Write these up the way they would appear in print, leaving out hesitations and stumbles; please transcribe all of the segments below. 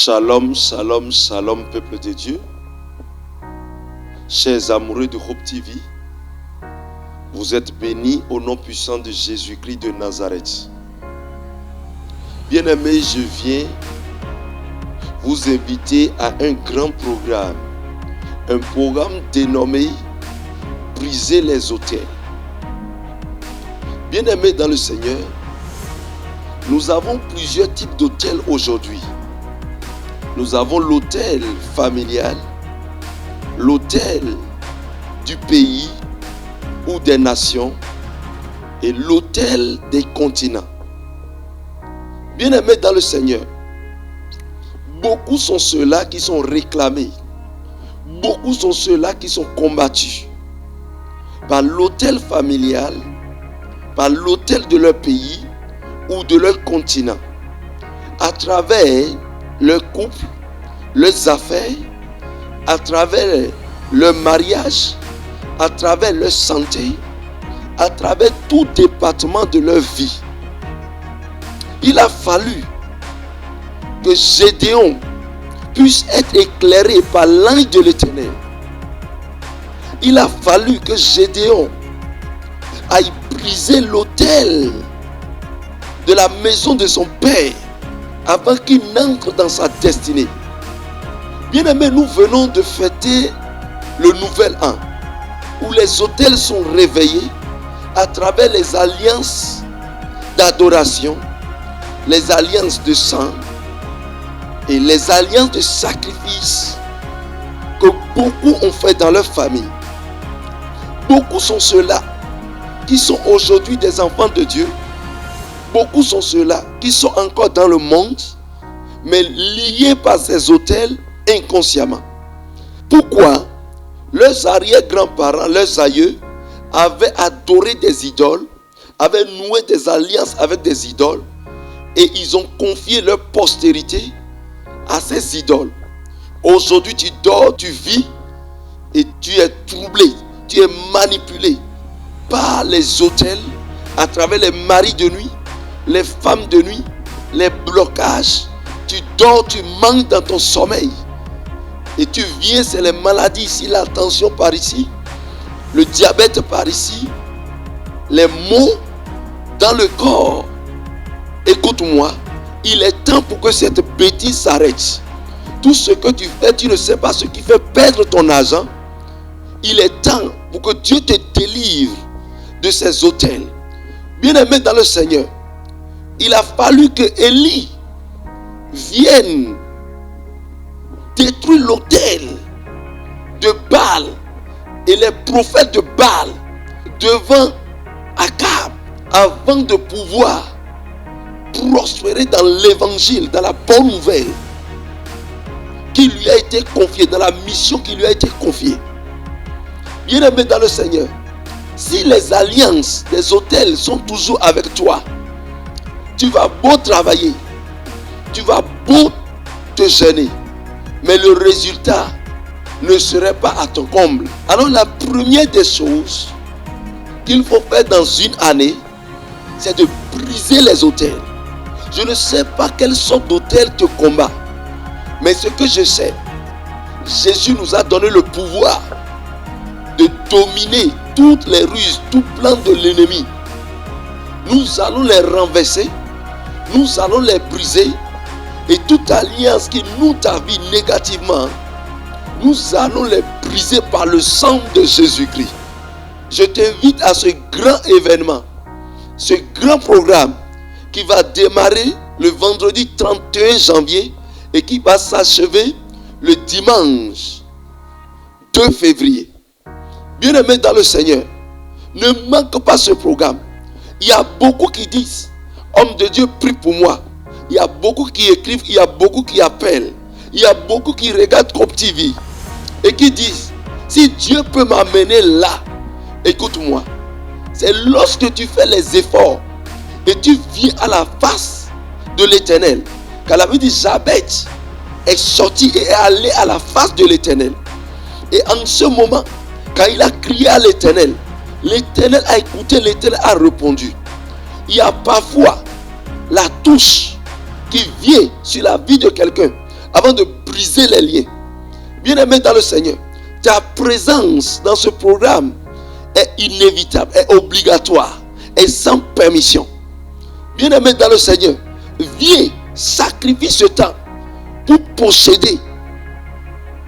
Shalom, shalom, shalom, peuple de Dieu. Chers amoureux de Hope TV, vous êtes bénis au nom puissant de Jésus-Christ de Nazareth. Bien-aimés, je viens vous inviter à un grand programme. Un programme dénommé « Briser les autels ». Bien-aimés dans le Seigneur, nous avons plusieurs types d'autels aujourd'hui. Nous avons l'autel familial, l'autel du pays ou des nations et l'autel des continents. Bien-aimés dans le Seigneur, beaucoup sont ceux-là qui sont réclamés. Beaucoup sont ceux-là qui sont combattus par l'autel familial, par l'autel de leur pays ou de leur continent, à travers leur couple, leurs affaires, à travers leur mariage, à travers leur santé, à travers tout département de leur vie. Il a fallu que Gédéon puisse être éclairé par l'ange de l'Éternel. Il a fallu que Gédéon aille briser l'autel de la maison de son père avant qu'il n'entre dans sa destinée. Bien-aimés, nous venons de fêter le nouvel an, où les autels sont réveillés à travers les alliances d'adoration, les alliances de sang et les alliances de sacrifice que beaucoup ont fait dans leur famille. Beaucoup sont ceux-là qui sont aujourd'hui des enfants de Dieu. Beaucoup sont ceux-là qui sont encore dans le monde, mais liés par ces autels inconsciemment. Pourquoi? Leurs arrière-grands-parents, leurs aïeux, avaient adoré des idoles, avaient noué des alliances avec des idoles, et ils ont confié leur postérité à ces idoles. Aujourd'hui, tu dors, tu vis, et tu es troublé, tu es manipulé par les autels, à travers les maris de nuit, les femmes de nuit, les blocages. Tu dors, tu manques dans ton sommeil. Et tu viens, c'est les maladies ici, la tension par ici, le diabète par ici, les maux dans le corps. Écoute-moi, il est temps pour que cette bêtise s'arrête. Tout ce que tu fais, tu ne sais pas ce qui fait perdre ton argent. Il est temps pour que Dieu te délivre de ces autels. Bien-aimé dans le Seigneur, il a fallu que Élie vienne détruire l'autel de Baal et les prophètes de Baal devant Akab avant de pouvoir prospérer dans l'évangile, dans la bonne nouvelle qui lui a été confiée, dans la mission qui lui a été confiée. Bien-aimé dans le Seigneur, si les alliances des autels sont toujours avec toi, tu vas beau travailler, tu vas beau te gêner, mais le résultat ne serait pas à ton comble. Alors la première des choses qu'il faut faire dans une année, c'est de briser les autels. Je ne sais pas quelle sorte d'autel te combat, mais ce que je sais, Jésus nous a donné le pouvoir de dominer toutes les ruses, tout plan de l'ennemi. Nous allons les renverser, nous allons les briser, et toute alliance qui nous t'avie négativement, nous allons les briser par le sang de Jésus-Christ. Je t'invite à ce grand événement, ce grand programme qui va démarrer le vendredi 31 janvier et qui va s'achever le dimanche 2 février. Bien-aimés dans le Seigneur, ne manque pas ce programme. Il y a beaucoup qui disent, homme de Dieu, prie pour moi. Il y a beaucoup qui écrivent, il y a beaucoup qui appellent. Il y a beaucoup qui regardent Hope TV et qui disent, si Dieu peut m'amener là, écoute-moi, c'est lorsque tu fais les efforts et tu viens à la face de l'Éternel, car la Bible dit, Jabez est sorti et est allé à la face de l'Éternel. Et en ce moment, quand il a crié à l'Éternel, l'Éternel a écouté, l'Éternel a répondu. Il y a parfois la touche qui vient sur la vie de quelqu'un avant de briser les liens. Bien-aimé dans le Seigneur, ta présence dans ce programme est inévitable, est obligatoire, est sans permission. Bien-aimé dans le Seigneur, viens, sacrifie ce temps pour posséder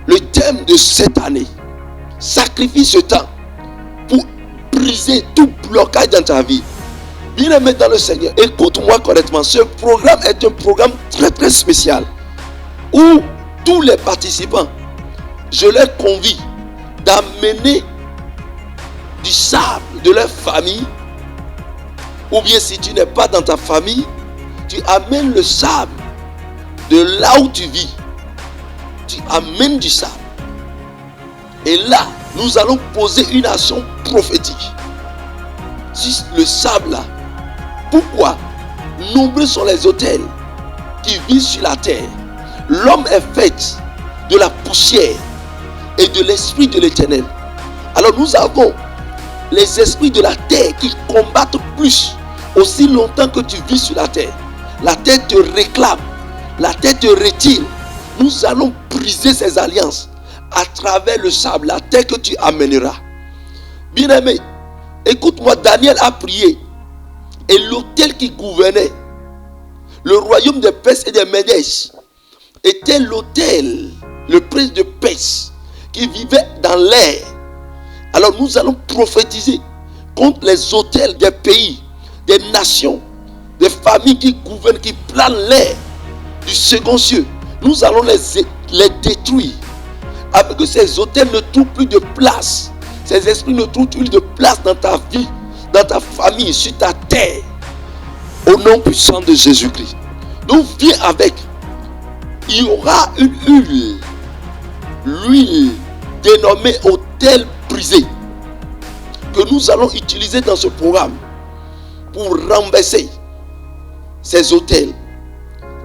le thème de cette année. Sacrifie ce temps pour briser tout blocage dans ta vie. Bien-aimé dans le Seigneur, écoute-moi correctement. Ce programme est un programme très très spécial où tous les participants, je les convie d'amener du sable de leur famille, ou bien si tu n'es pas dans ta famille, tu amènes le sable de là où tu vis. Tu amènes du sable. Et là, nous allons poser une action prophétique sur le sable là. Pourquoi? Nombreux sont les autels qui vivent sur la terre. L'homme est fait de la poussière et de l'esprit de l'Éternel. Alors nous avons les esprits de la terre qui combattent plus aussi longtemps que tu vis sur la terre. La terre te réclame, la terre te retire. Nous allons briser ces alliances à travers le sable, la terre que tu amèneras. Bien-aimé, écoute-moi, Daniel a prié. Et l'autel qui gouvernait le royaume des Perses et des Médès était l'autel, le prince de Perse, qui vivait dans l'air. Alors nous allons prophétiser contre les autels des pays, des nations, des familles qui gouvernent, qui planent l'air du second cieux. Nous allons les détruire, afin que ces autels ne trouvent plus de place. Ces esprits ne trouvent plus de place dans ta vie, dans ta famille, sur ta terre. Au nom puissant de Jésus-Christ. Donc viens avec. Il y aura une huile. L'huile dénommée autel brisé. Que nous allons utiliser dans ce programme. Pour renverser ces autels.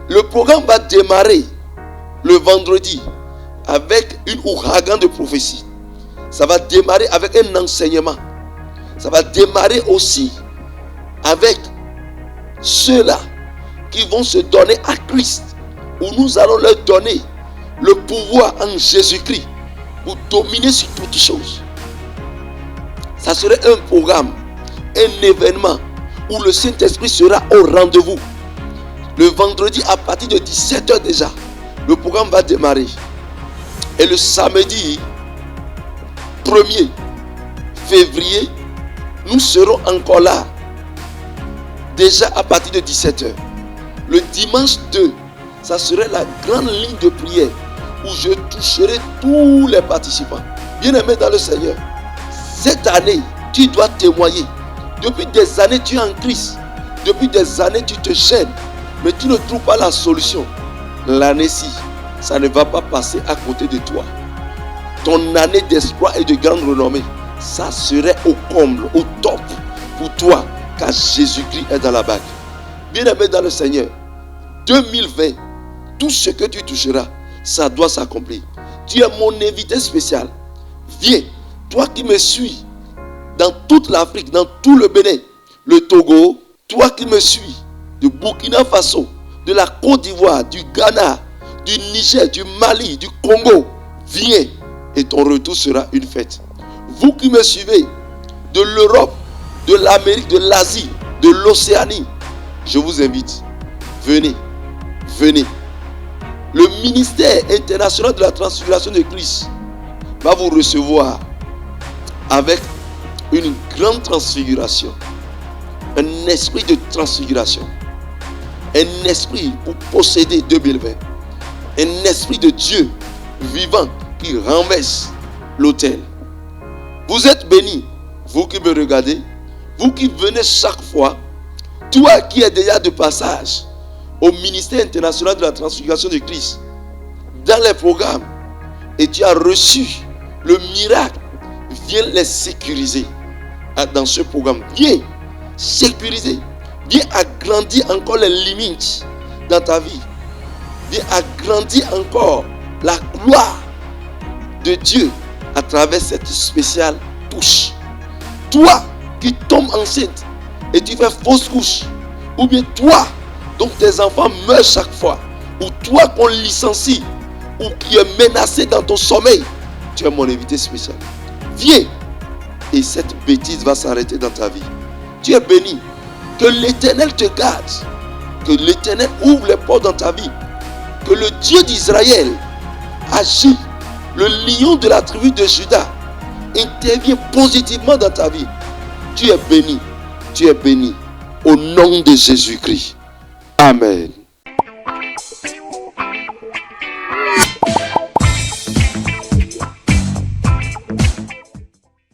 Le programme va démarrer le vendredi. Avec une ouragan de prophétie. Ça va démarrer avec un enseignement. Ça va démarrer aussi avec ceux-là qui vont se donner à Christ, où nous allons leur donner le pouvoir en Jésus-Christ pour dominer sur toutes choses. Ça serait un programme, un événement où le Saint-Esprit sera au rendez-vous. Le vendredi à partir de 17h déjà, le programme va démarrer. Et le samedi 1er février, nous serons encore là, déjà à partir de 17h. Le dimanche 2, ça serait la grande ligne de prière où je toucherai tous les participants. Bien-aimés dans le Seigneur, cette année, tu dois témoigner. Depuis des années, tu es en Christ. Depuis des années, tu te gênes, mais tu ne trouves pas la solution. L'année-ci, ça ne va pas passer à côté de toi. Ton année d'espoir et de grande renommée, ça serait au comble, au top pour toi, car Jésus-Christ est dans la bague. Bien-aimé dans le Seigneur, 2020, tout ce que tu toucheras, ça doit s'accomplir. Tu es mon invité spécial. Viens, toi qui me suis dans toute l'Afrique, dans tout le Bénin, le Togo, toi qui me suis de Burkina Faso, de la Côte d'Ivoire, du Ghana, du Niger, du Mali, du Congo, viens et ton retour sera une fête. Vous qui me suivez de l'Europe, de l'Amérique, de l'Asie, de l'Océanie, je vous invite. Venez, venez. Le ministère international de la transfiguration de Christ va vous recevoir avec une grande transfiguration. Un esprit de transfiguration. Un esprit pour posséder 2020. Un esprit de Dieu vivant qui renverse l'autel. Vous êtes bénis, vous qui me regardez, vous qui venez chaque fois, toi qui es déjà de passage au ministère international de la transfiguration de Christ, dans les programmes, et tu as reçu le miracle, viens les sécuriser dans ce programme. Viens sécuriser, viens agrandir encore les limites dans ta vie. Viens agrandir encore la gloire de Dieu à travers cette spéciale touche. Toi qui tombes enceinte et tu fais fausse couche, ou bien toi dont tes enfants meurent chaque fois, ou toi qu'on licencie, ou qui est menacé dans ton sommeil, tu es mon invité spécial. Viens, et cette bêtise va s'arrêter dans ta vie. Tu es béni. Que l'Éternel te garde. Que l'Éternel ouvre les portes dans ta vie. Que le Dieu d'Israël agit. Le lion de la tribu de Juda intervient positivement dans ta vie. Tu es béni. Tu es béni. Au nom de Jésus-Christ. Amen.